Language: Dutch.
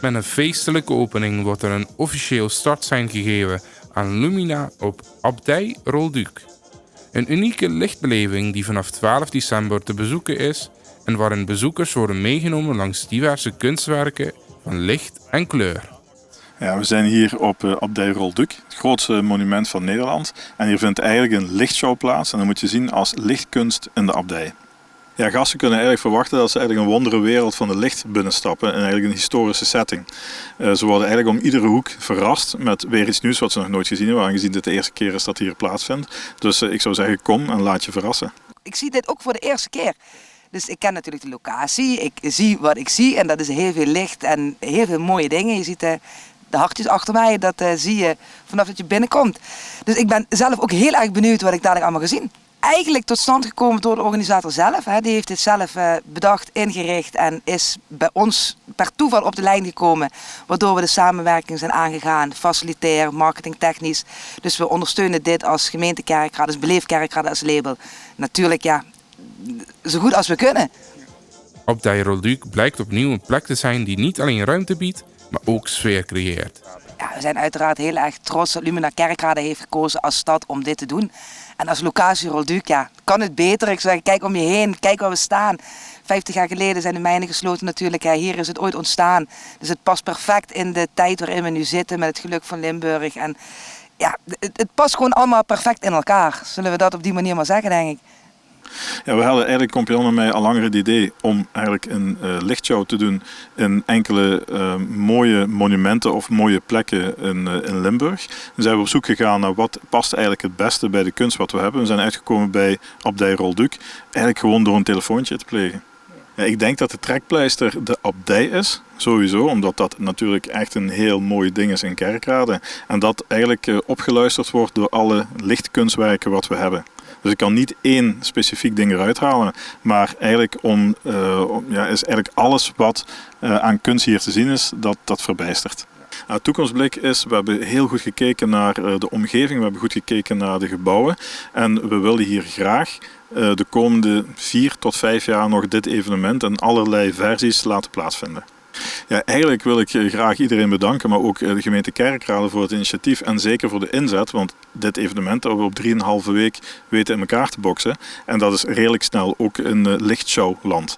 Met een feestelijke opening wordt er een officieel startsein gegeven aan Lumina op Abdij Rolduc. Een unieke lichtbeleving die vanaf 12 december te bezoeken is en waarin bezoekers worden meegenomen langs diverse kunstwerken van licht en kleur. Ja, we zijn hier op Abdij Rolduc, het grootste monument van Nederland. En hier vindt eigenlijk een lichtshow plaats en dat moet je zien als lichtkunst in de abdij. Ja, gasten kunnen eigenlijk verwachten dat ze eigenlijk een wondere wereld van de licht binnenstappen en eigenlijk een historische setting. Ze worden eigenlijk om iedere hoek verrast met weer iets nieuws wat ze nog nooit gezien hebben, aangezien dit de eerste keer is dat hier plaatsvindt. Dus ik zou zeggen, kom en laat je verrassen. Ik zie dit ook voor de eerste keer. Dus ik ken natuurlijk de locatie, ik zie wat ik zie en dat is heel veel licht en heel veel mooie dingen. Je ziet de hartjes achter mij, dat zie je vanaf dat je binnenkomt. Dus ik ben zelf ook heel erg benieuwd wat ik dadelijk allemaal ga zien. Eigenlijk tot stand gekomen door de organisator zelf. Die heeft dit zelf bedacht, ingericht en is bij ons per toeval op de lijn gekomen. Waardoor we de samenwerking zijn aangegaan, facilitair, marketingtechnisch. Dus we ondersteunen dit als gemeente Kerkrade, als Beleef Kerkrade als label. Natuurlijk ja, zo goed als we kunnen. Abdij Rolduc blijkt opnieuw een plek te zijn die niet alleen ruimte biedt, maar ook sfeer creëert. Ja, we zijn uiteraard heel erg trots dat Lumina Kerkrade heeft gekozen als stad om dit te doen. En als locatie Rolduc, ja, kan het beter. Ik zeg, kijk om je heen, kijk waar we staan. 50 jaar geleden zijn de mijnen gesloten natuurlijk. Ja, hier is het ooit ontstaan. Dus het past perfect in de tijd waarin we nu zitten met het geluk van Limburg. En ja, het past gewoon allemaal perfect in elkaar. Zullen we dat op die manier maar zeggen, denk ik. Ja, we hadden eigenlijk Compagnon en mij al langer het idee om eigenlijk een lichtshow te doen in enkele mooie monumenten of mooie plekken in Limburg. Dan zijn we op zoek gegaan naar wat past eigenlijk het beste bij de kunst wat we hebben. We zijn uitgekomen bij Abdij Rolduc, eigenlijk gewoon door een telefoontje te plegen. Ja, ik denk dat de trekpleister de abdij is, sowieso, omdat dat natuurlijk echt een heel mooi ding is in Kerkrade. En dat eigenlijk opgeluisterd wordt door alle lichtkunstwerken wat we hebben. Dus ik kan niet één specifiek ding eruit halen, maar eigenlijk is eigenlijk alles wat aan kunst hier te zien is, dat verbijstert. Het toekomstblik is, we hebben heel goed gekeken naar de omgeving, we hebben goed gekeken naar de gebouwen en we willen hier graag de komende 4 tot 5 jaar nog dit evenement en allerlei versies laten plaatsvinden. Ja, eigenlijk wil ik graag iedereen bedanken, maar ook de gemeente Kerkrade voor het initiatief en zeker voor de inzet, want dit evenement dat we op 3,5 week weten in elkaar te boksen en dat is redelijk snel ook een lichtshowland.